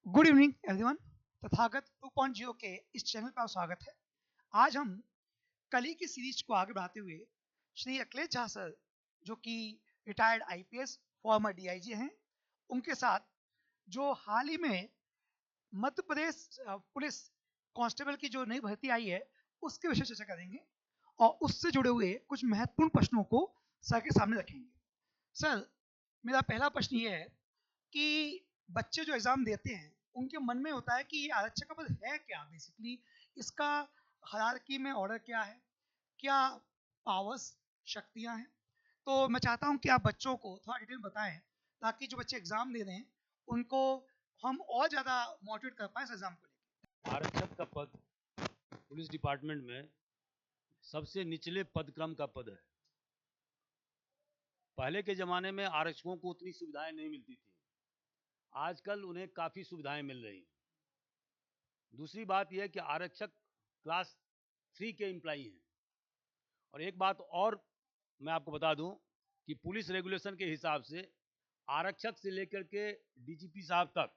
Good evening everyone. Tathagata 2.0 के इस channel पर स्वागत है। आज हम कल ही की सीरीज को आगे बढ़ाते हुए श्री अखिलेश झा सर, जो कि रिटायर्ड आईपीएस फॉर्मर डीआईजी हैं, उनके साथ जो हाल ही में मध्य प्रदेश पुलिस कांस्टेबल की जो नई भर्ती आई है उसके विषय चर्चा करेंगे और उससे जुड़े हुए कुछ महत्वपूर्ण प्रश्नों को सर के सामने रखेंगे। सर, मेरा पहला प्रश्न ये है कि बच्चे जो एग्जाम देते हैं उनके मन में होता है कि ये आरक्षक का पद है क्या, बेसिकली इसका हायरार्की में ऑर्डर क्या है, क्या पावर्स शक्तियां हैं। तो मैं चाहता हूं कि आप बच्चों को थोड़ा डिटेल बताएं ताकि जो बच्चे एग्जाम दे रहे हैं उनको हम और ज़्यादा मोटिवेट कर पाए इस एग्जाम को लेकर। आरक्षक का पद पुलिस डिपार्टमेंट में सबसे निचले पद क्रम का पद है। पहले के ज़माने में आरक्षकों को उतनी सुविधाएं नहीं मिलती थी, आजकल उन्हें काफ़ी सुविधाएं मिल रही हैं। दूसरी बात यह है कि आरक्षक क्लास 3 के एम्प्लॉई हैं। और एक बात और मैं आपको बता दूं कि पुलिस रेगुलेशन के हिसाब से आरक्षक से लेकर के डीजीपी साहब तक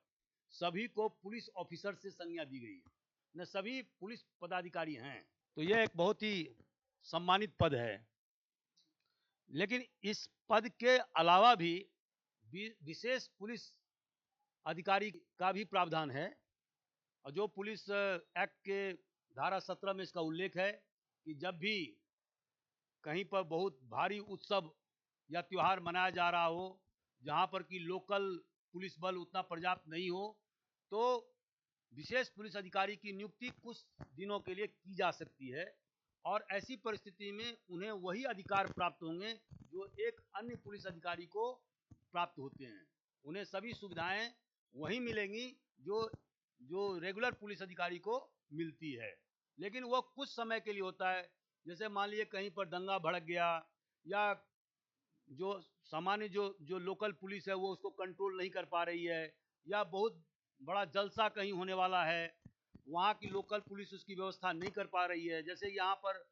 सभी को पुलिस ऑफिसर से संज्ञा दी गई है, न सभी पुलिस पदाधिकारी हैं। तो यह एक बहुत ही सम्मानित पद है। लेकिन इस पद के अलावा भी विशेष पुलिस अधिकारी का भी प्रावधान है, और जो पुलिस एक्ट के धारा 17 में इसका उल्लेख है कि जब भी कहीं पर बहुत भारी उत्सव या त्यौहार मनाया जा रहा हो, जहां पर कि लोकल पुलिस बल उतना पर्याप्त नहीं हो, तो विशेष पुलिस अधिकारी की नियुक्ति कुछ दिनों के लिए की जा सकती है। और ऐसी परिस्थिति में उन्हें वही अधिकार प्राप्त होंगे जो एक अन्य पुलिस अधिकारी को प्राप्त होते हैं। उन्हें सभी सुविधाएं वही मिलेंगी जो जो रेगुलर पुलिस अधिकारी को मिलती है, लेकिन वो कुछ समय के लिए होता है। जैसे मान लीजिए कहीं पर दंगा भड़क गया, या जो सामान्य जो लोकल पुलिस है वो उसको कंट्रोल नहीं कर पा रही है, या बहुत बड़ा जलसा कहीं होने वाला है, वहाँ की लोकल पुलिस उसकी व्यवस्था नहीं कर पा रही है। जैसे यहाँ पर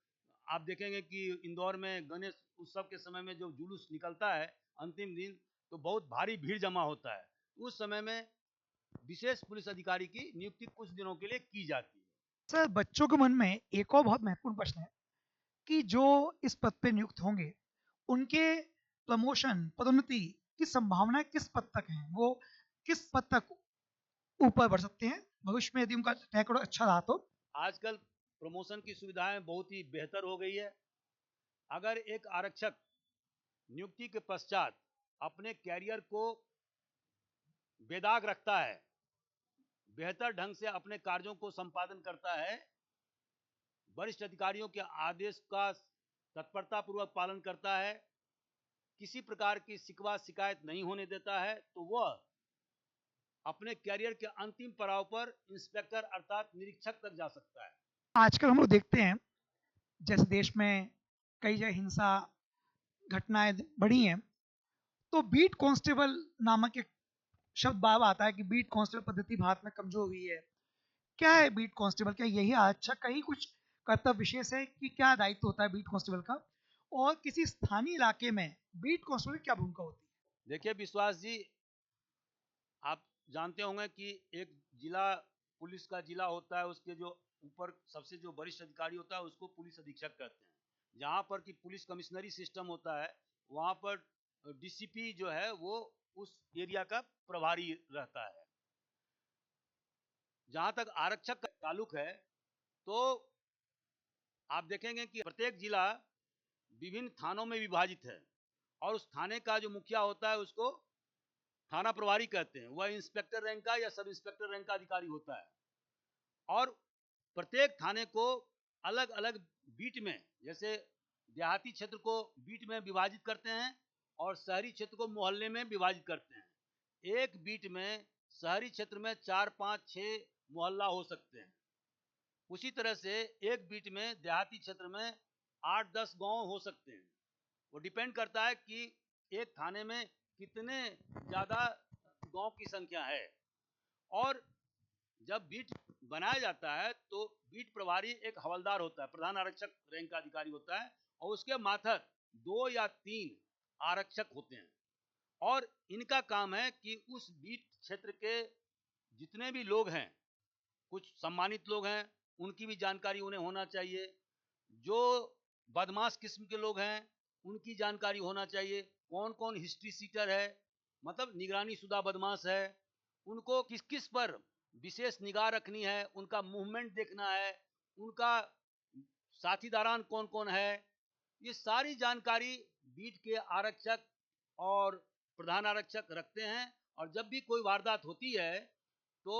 आप देखेंगे कि इंदौर में गणेश उत्सव के समय में जो जुलूस निकलता है अंतिम दिन, तो बहुत भारी भीड़ जमा होता है। उस समय में विशेष पुलिस अधिकारी की नियुक्ति कुछ दिनों के लिए की जाती है। सर, बच्चों के मन में एक और बहुत महत्वपूर्ण प्रश्न है कि जो इस पद पे नियुक्त होंगे उनके प्रमोशन पदोन्नति की संभावना किस पद तक है, वो किस पद तक ऊपर बढ़ सकते हैं भविष्य में यदि उनका ट्रैक रिकॉर्ड अच्छा रहा तो। आजकल प्रमोशन की सुविधाएं बहुत ही बेहतर हो गई है। अगर एक आरक्षक नियुक्ति के पश्चात अपने कैरियर को बेदाग रखता है, बेहतर ढंग से अपने कार्यों को संपादन करता है, वरिष्ठ अधिकारियों के आदेश का तत्परतापूर्वक पालन करता है, किसी प्रकार की शिकवा शिकायत नहीं होने देता है, तो वह अपने कैरियर के अंतिम पड़ाव पर इंस्पेक्टर अर्थात निरीक्षक तक जा सकता है। आजकल हम लोग देखते हैं जैसे देश में कई जगह हिंसा घटनाएं बढ़ी हैं, तो बीट कांस्टेबल नामक एक शब्द बार बार आता है कि बीट कांस्टेबल पद्धति भारत में कमजोर हुई है। क्या है बीट कांस्टेबल? क्या यही आरक्षक का ही कुछ कर्तव्य विशेष है कि क्या दायित्व होता है बीट कांस्टेबल का, और किसी स्थानीय इलाके में बीट कांस्टेबल की क्या भूमिका होती है? देखिए विश्वास जी, आप जानते होंगे कि एक जिला पुलिस का जिला होता है, उसके जो ऊपर सबसे जो वरिष्ठ अधिकारी होता है उसको पुलिस अधीक्षक कहते हैं। जहाँ पर कि पुलिस कमिश्नरी सिस्टम होता है, वहाँ पर डीसीपी जो है वो उस एरिया का प्रभारी रहता है। जहाँ तक आरक्षक का ताल्लुक है, तो आप देखेंगे कि प्रत्येक जिला विभिन्न थानों में विभाजित है, और उस थाने का जो मुखिया होता है उसको थाना प्रभारी कहते हैं। वह इंस्पेक्टर रैंक का या सब इंस्पेक्टर रैंक का अधिकारी होता है। और प्रत्येक थाने को अलग अलग बीट में, जैसे देहाती क्षेत्र को बीट में विभाजित करते हैं और शहरी क्षेत्र को मोहल्ले में विभाजित करते हैं। एक बीट में शहरी क्षेत्र में 4, 5, 6 मोहल्ला हो सकते हैं। उसी तरह से एक बीट में देहाती क्षेत्र में 8, 10 गांव हो सकते हैं। वो डिपेंड करता है कि एक थाने में कितने ज़्यादा गांव की संख्या है। और जब बीट बनाया जाता है तो बीट प्रभारी एक हवलदार होता है, प्रधान आरक्षक रैंक का अधिकारी होता है, और उसके मातहत 2 या 3 आरक्षक होते हैं। और इनका काम है कि उस बीट क्षेत्र के जितने भी लोग हैं, कुछ सम्मानित लोग हैं, उनकी भी जानकारी उन्हें होना चाहिए। जो बदमाश किस्म के लोग हैं, उनकी जानकारी होना चाहिए। कौन कौन हिस्ट्री सीटर है, मतलब निगरानी शुदा बदमाश है, उनको किस किस पर विशेष निगाह रखनी है, उनका मूवमेंट देखना है, उनका साथीदारान कौन कौन है, ये सारी जानकारी बीट के आरक्षक और प्रधान आरक्षक रखते हैं। और जब भी कोई वारदात होती है तो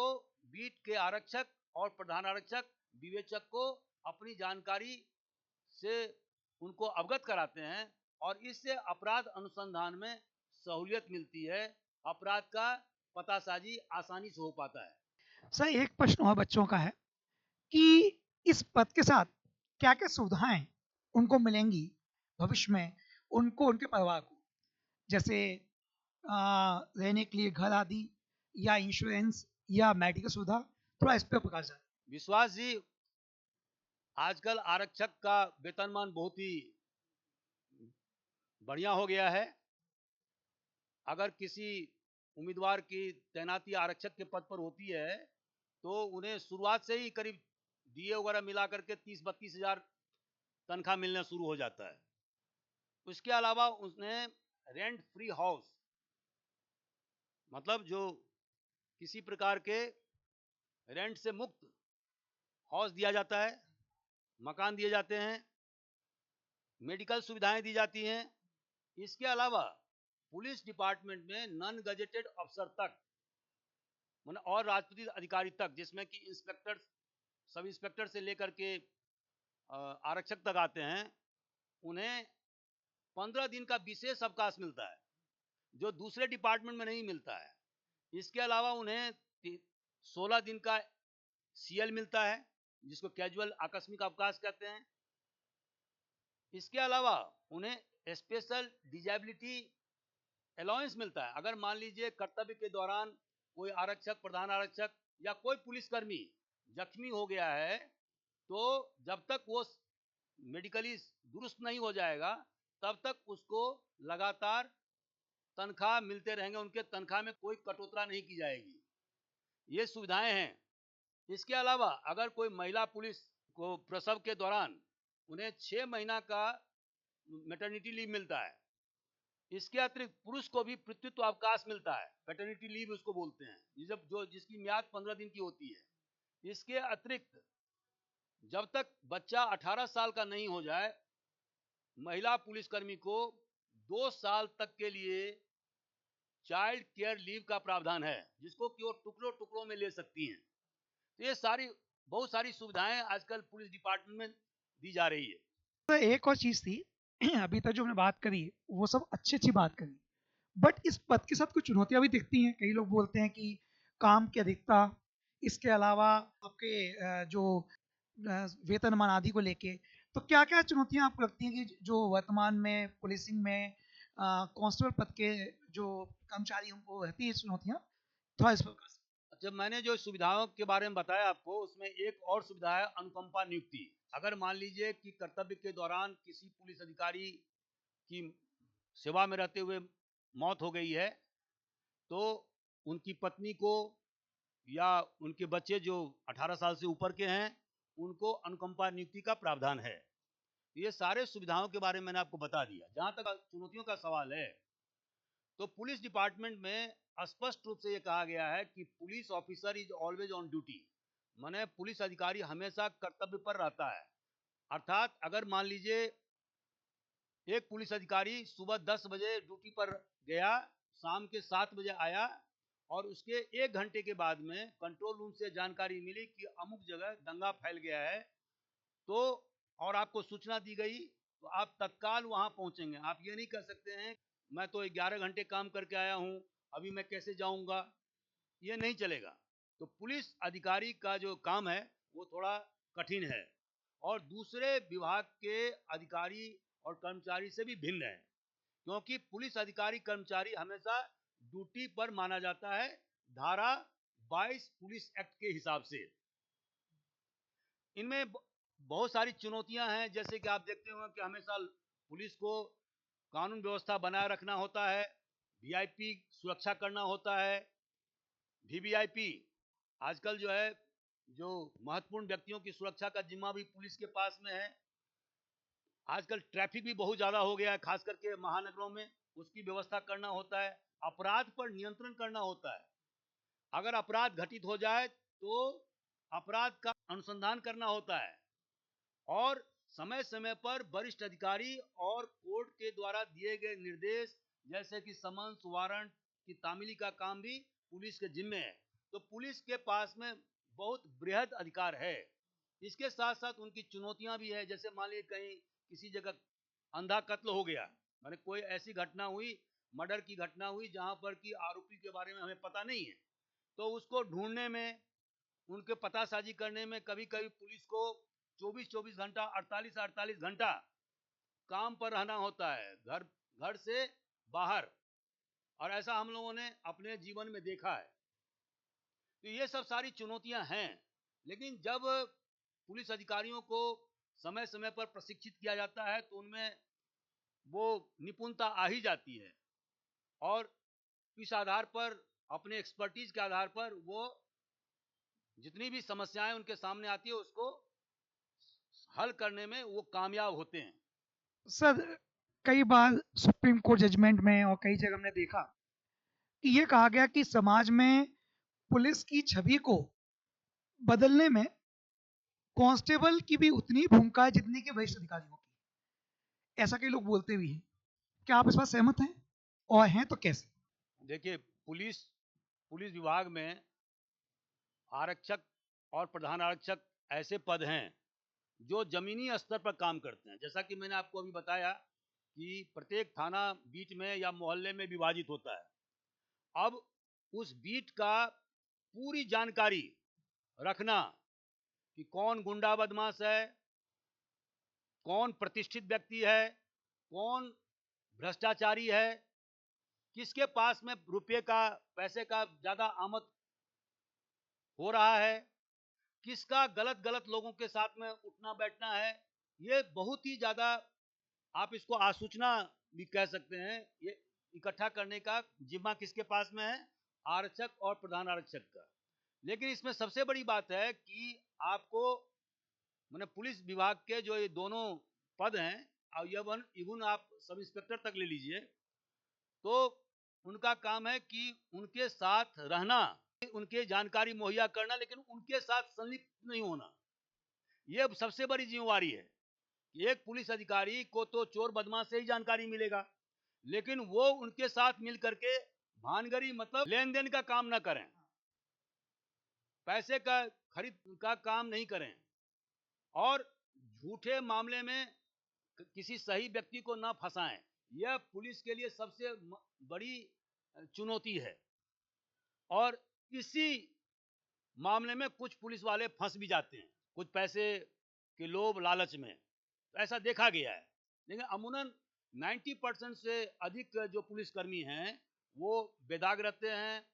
बीट के आरक्षक और प्रधान आरक्षक विवेचक को अपनी जानकारी से उनको अवगत कराते हैं और इससे अपराध अनुसंधान में सहूलियत मिलती है। अपराध का पतासाजी आसानी से हो पाता है। सर एक प्रश्न और बच्चों का है कि इस पद के साथ क्या-क्या सुविधाएँ उनको मिलेंगी भविष्य में, उनको उनके परिवार को? जैसे रहने के लिए घर आदि या इंश्योरेंस या मेडिकल सुविधा? थोड़ा इस पे प्रकाश डालें। विश्वास जी, आजकल आरक्षक का वेतनमान बहुत ही बढ़िया हो गया है। अगर किसी उम्मीदवार की तैनाती आरक्षक के पद पर होती है तो उन्हें शुरुआत से ही करीब डीए वगैरह मिला करके 30-32 हजार तनख्वाह मिलना शुरू हो जाता है। उसके अलावा उसने रेंट फ्री हाउस, मतलब जो किसी प्रकार के रेंट से मुक्त हाउस दिया जाता है, मकान दिए जाते हैं, मेडिकल सुविधाएं दी जाती हैं। इसके अलावा पुलिस डिपार्टमेंट में नॉन गजेटेड अफसर तक और राजपत्रित अधिकारी तक, जिसमें कि इंस्पेक्टर, सब इंस्पेक्टर से लेकर के आरक्षक तक आते हैं, उन्हें 15 दिन का विशेष अवकाश मिलता है जो दूसरे डिपार्टमेंट में नहीं मिलता है। इसके अलावा उन्हें 16 दिन का सीएल मिलता है जिसको कैजुअल आकस्मिक अवकाश कहते हैं। इसके अलावा उन्हें स्पेशल डिजेबिलिटी अलाउंस मिलता है। अगर मान लीजिए कर्तव्य के दौरान कोई आरक्षक, प्रधान आरक्षक या कोई पुलिसकर्मी जख्मी हो गया है तो जब तक वो मेडिकली दुरुस्त नहीं हो जाएगा तब तक उसको लगातार तनख्वाह मिलते रहेंगे, उनके तनख्वाह में कोई कटौती नहीं की जाएगी। ये सुविधाएं हैं। इसके अलावा अगर कोई महिला पुलिस को प्रसव के दौरान उन्हें 6 महीना का मैटरनिटी लीव मिलता है। इसके अतिरिक्त पुरुष को भी पितृत्व अवकाश मिलता है, पैटर्निटी लीव उसको बोलते हैं, जब जो जिसकी म्याद 15 दिन की होती है। इसके अतिरिक्त जब तक बच्चा 18 साल का नहीं हो जाए, महिला पुलिसकर्मी को 2 साल तक के लिए चाइल्ड केयर लीव का प्रावधान है, जिसको कि वो टुकड़ों टुकड़ों में ले सकती हैं। तो ये सारी बहुत सारी सुविधाएं आजकल पुलिस डिपार्टमेंट में दी जा रही है। तो एक और चीज़ थी अभी तक जो हमने बात करी वो सब अच्छी-अच्छी बात करी। बट इस पद के साथ कुछ चुनौतियाँ भी दिखती हैं। कई लोग बोलते हैं कि काम की अधिकता, इसके अलावा आपके जो वेतनमान आदि को लेके, तो क्या-क्या चुनौतियाँ आपको लगती हैं कि जो वर्तमान में पुलिसिंग में कांस्टेबल पद के जो कर्मचारी उनको रहती है चुनौतियाँ? थोड़ा इस पर प्रकाश। अच्छा, मैंने जो सुविधाओं के बारे में बताया आपको, उसमें एक और सुविधा है अनुकंपा नियुक्ति। अगर मान लीजिए कि कर्तव्य के दौरान किसी पुलिस अधिकारी की सेवा में रहते हुए मौत हो गई है तो उनकी पत्नी को या उनके बच्चे जो 18 साल से ऊपर के हैं उनको अनुकंपा नियुक्ति का प्रावधान है। ये सारे सुविधाओं के बारे में मैंने आपको बता दिया। जहां तक चुनौतियों का सवाल है तो पुलिस डिपार्टमेंट में स्पष्ट रूप से ये कहा गया है कि police officer is always on duty, माने पुलिस अधिकारी हमेशा कर्तव्य पर रहता है। अर्थात अगर मान लीजिए एक पुलिस अधिकारी सुबह 10 बजे ड्यूटी पर गया, शाम के 7 बजे आया और उसके 1 घंटे के बाद में कंट्रोल रूम से जानकारी मिली कि अमुक जगह दंगा फैल गया है, तो और आपको सूचना दी गई तो आप तत्काल वहां पहुंचेंगे। आप ये नहीं कह सकते हैं मैं तो 11 घंटे काम करके आया हूं, अभी मैं कैसे जाऊंगा, ये नहीं चलेगा। तो पुलिस अधिकारी का जो काम है वो थोड़ा कठिन है और दूसरे विभाग के अधिकारी और कर्मचारी से भी भिन्न है, क्योंकि पुलिस अधिकारी कर्मचारी हमेशा ड्यूटी पर माना जाता है धारा 22 पुलिस एक्ट के हिसाब से। इनमें बहुत सारी चुनौतियां हैं, जैसे कि आप देखते होंगे कि हमेशा पुलिस को कानून व्यवस्था बनाए रखना होता है, वीआईपी सुरक्षा करना होता है, वीवीआईपी आजकल जो है, जो महत्वपूर्ण व्यक्तियों की सुरक्षा का जिम्मा भी पुलिस के पास में है। आजकल ट्रैफिक भी बहुत ज्यादा हो गया है, खास करके महानगरों में। उसकी व्यवस्था करना होता है, अपराध पर नियंत्रण करना होता है। अगर अपराध घटित हो जाए तो अपराध का अनुसंधान करना होता है, और समय समय पर वरिष्ठ अधिकारी और कोर्ट के द्वारा दिए गए निर्देश, जैसे कि समन्स वारंट की तामीली का काम भी पुलिस के जिम्मे है। तो पुलिस के पास में बहुत बृहद अधिकार है। इसके साथ साथ उनकी चुनौतियां भी है। जैसे मान लीजिए कहीं किसी जगह अंधा कत्ल हो गया, माने कोई ऐसी घटना हुई, मर्डर की घटना हुई, जहां पर कि आरोपी के बारे में हमें पता नहीं है, तो उसको ढूंढने में, उनके पतासाजी करने में कभी कभी पुलिस को 24-24 घंटा, 48-48 घंटा काम पर रहना होता है, घर घर से बाहर। और ऐसा हम लोगों ने अपने जीवन में देखा है। तो ये सब सारी चुनौतियां हैं। लेकिन जब पुलिस अधिकारियों को समय समय पर प्रशिक्षित किया जाता है तो उनमें वो निपुणता आ ही जाती है, और इस आधार पर, अपने एक्सपर्टीज के आधार पर, वो जितनी भी समस्याएं उनके सामने आती है उसको हल करने में वो कामयाब होते हैं। सर, कई बार सुप्रीम कोर्ट जजमेंट में और कई जगह हमने देखा कि ये कहा गया कि समाज में पुलिस की छवि को बदलने में कांस्टेबल की भी उतनी भूमिका है जितनी कि वरिष्ठ अधिकारियों की। ऐसा कई लोग बोलते भी हैं। क्या आप इस बात सहमत हैं? और हैं तो कैसे? देखिए, पुलिस पुलिस विभाग में आरक्षक और प्रधान आरक्षक ऐसे पद हैं जो जमीनी स्तर पर काम करते हैं। जैसा कि मैंने आपको अभी बताया कि प्रत्येक थाना बीट में या मोहल्ले में विभाजित होता है। अब उस बीट का पूरी जानकारी रखना कि कौन गुंडा बदमाश है, कौन प्रतिष्ठित व्यक्ति है, कौन भ्रष्टाचारी है, किसके पास में रुपये का, पैसे का ज्यादा आमद हो रहा है, किसका गलत गलत लोगों के साथ में उठना बैठना है, ये बहुत ही ज्यादा, आप इसको आसूचना भी कह सकते हैं, ये इकट्ठा करने का जिम्मा किसके पास में है? आरक्षक और प्रधान आरक्षक का। लेकिन इसमें सबसे बड़ी बात है कि आपको, मैंने पुलिस विभाग के जो ये दोनों पद हैं, और इवन इवन आप सब इंस्पेक्टर तक ले लीजिए, तो उनका काम है कि उनके साथ रहना, उनके जानकारी मुहैया करना, लेकिन उनके साथ संलिप्त नहीं होना। ये सबसे बड़ी जिम्मेवारी है। एक पुलिस अधिकारी को तो चोर बदमाश से ही जानकारी मिलेगा, लेकिन वो उनके साथ मिल करके भानगरी, मतलब लेन देन का काम ना करें, पैसे का खरीद का काम नहीं करें, और झूठे मामले में किसी सही व्यक्ति को ना फंसाएं। यह पुलिस के लिए सबसे बड़ी चुनौती है। और इसी मामले में कुछ पुलिस वाले फंस भी जाते हैं, कुछ पैसे के लोभ लालच में। तो ऐसा देखा गया है। लेकिन अमूमन 90% से अधिक जो पुलिसकर्मी हैं वो बेदाग रहते हैं,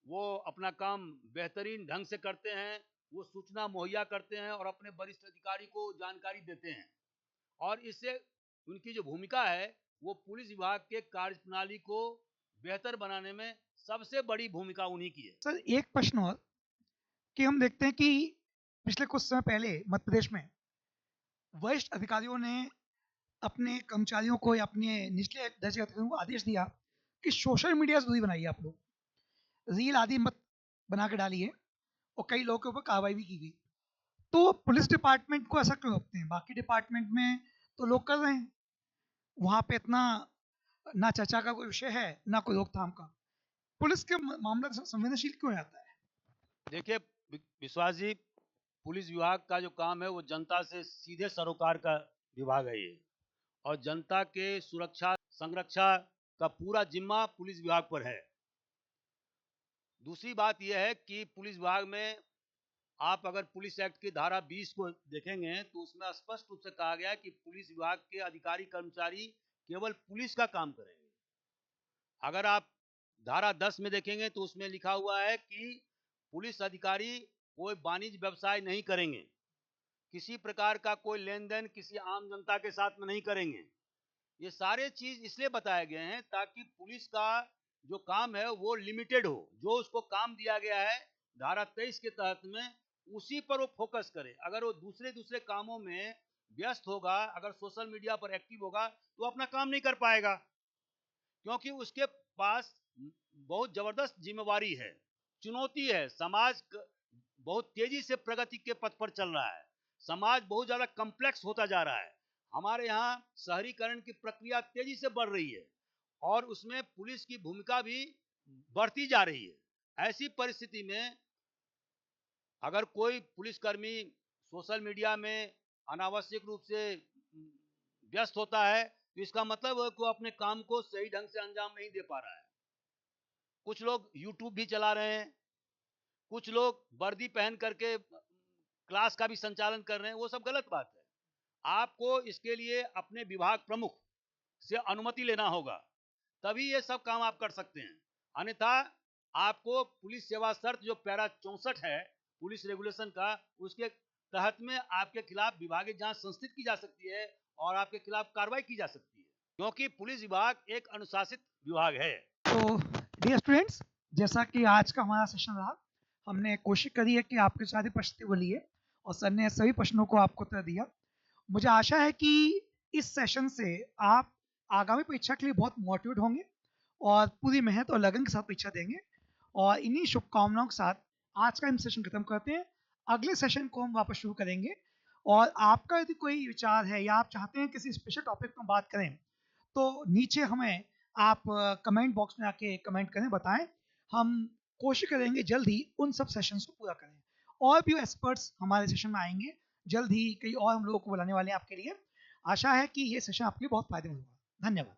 वो अपना काम बेहतरीन ढंग से करते हैं, वो सूचना मुहैया करते हैं और अपने वरिष्ठ अधिकारी को जानकारी देते हैं। और इससे उनकी जो भूमिका है वो पुलिस विभाग के कार्यप्रणाली को बेहतर बनाने में सबसे बड़ी भूमिका उन्हीं की है। सर, एक प्रश्न और कि हम देखते हैं कि पिछले कुछ समय पहले मध्य प्रदेश में वरिष्ठ अधिकारियों ने अपने कर्मचारियों को या अपने निचले दर्जे के अधिकारियों को आदेश दिया कि सोशल मीडिया से दूरी बनाइए, आप लोग रील आदि मत बना के डालिए, और कई लोगों के ऊपर कार्रवाई भी की गई। तो पुलिस डिपार्टमेंट को ऐसा क्यों रोकते हैं? बाकी डिपार्टमेंट में तो लोग कर रहे हैं, वहां पे इतना ना चर्चा का कोई विषय है ना कोई रोकथाम का। पुलिस के मामला संवेदनशील क्यों आता है? देखिए विश्वास जी, पुलिस विभाग का जो काम है वो जनता से सीधे सरोकार का विभाग है ये, और जनता के सुरक्षा संरक्षा का पूरा जिम्मा पुलिस विभाग पर है। दूसरी बात यह है कि पुलिस विभाग में आप अगर पुलिस एक्ट की धारा 20 को देखेंगे तो उसमें स्पष्ट रूप से कहा गया है कि पुलिस विभाग के अधिकारी कर्मचारी केवल पुलिस का काम करेंगे। अगर आप धारा 10 में देखेंगे तो उसमें लिखा हुआ है कि पुलिस अधिकारी कोई वाणिज्य व्यवसाय नहीं करेंगे, किसी प्रकार का कोई लेन देन किसी आम जनता के साथ में नहीं करेंगे। ये सारे चीज इसलिए बताए गए हैं ताकि पुलिस का जो काम है वो लिमिटेड हो, जो उसको काम दिया गया है धारा 23 के तहत में उसी पर वो फोकस करे। अगर वो दूसरे कामों में व्यस्त होगा, अगर सोशल मीडिया पर एक्टिव होगा, तो अपना काम नहीं कर पाएगा, क्योंकि उसके पास बहुत जबरदस्त जिम्मेवारी है, चुनौती है। समाज बहुत तेजी से प्रगति के पथ पर चल रहा है, समाज बहुत ज्यादा कॉम्प्लेक्स होता जा रहा है। हमारे यहाँ शहरीकरण की प्रक्रिया तेजी से बढ़ रही है और उसमें पुलिस की भूमिका भी बढ़ती जा रही है। ऐसी परिस्थिति में अगर कोई पुलिसकर्मी सोशल मीडिया में अनावश्यक रूप से व्यस्त होता है, तो इसका मतलब है कि वो अपने काम को सही ढंग से अंजाम नहीं दे पा रहा है। कुछ लोग यूट्यूब भी चला रहे हैं, कुछ लोग वर्दी पहन करके क्लास का भी संचालन कर रहे हैं, वो सब गलत बात है। आपको इसके लिए अपने विभाग प्रमुख से अनुमति लेना होगा, तभी ये सब काम आप कर सकते हैं। अन्यथा आपको पुलिस सेवा शर्त जो पैरा 64 है पुलिस रेगुलेशन का, उसके तहत में आपके खिलाफ विभागीय जांच संस्थित की जा सकती है और आपके खिलाफ कार्रवाई की जा सकती है, क्योंकि पुलिस विभाग एक अनुशासित विभाग है। तो डियर स्टूडेंट्स, जैसा कि आज का हमारा सेशन रहा, हमने कोशिश करी है कि आपके सारे प्रश्न को लिए और सर ने सभी प्रश्नों को आपको उत्तर दिया। मुझे आशा है कि इस सेशन से आप आगामी परीक्षा के लिए बहुत मोटिवेट होंगे और पूरी मेहनत और लगन के साथ परीक्षा देंगे। और इन्हीं शुभकामनाओं के साथ आज का हम सेशन खत्म करते हैं। अगले सेशन को हम वापस शुरू करेंगे और आपका यदि कोई विचार है या आप चाहते हैं किसी स्पेशल टॉपिक पर बात करें, तो नीचे हमें आप कमेंट बॉक्स में आके कमेंट करें, बताएं। हम कोशिश करेंगे जल्द ही उन सब सेशंस को पूरा करें। और भी एक्सपर्ट्स हमारे सेशन में आएंगे जल्द ही, कई और हम लोगों को बुलाने वाले हैं आपके लिए। आशा है कि ये सेशन आपके लिए बहुत फायदेमंद होगा। धन्यवाद।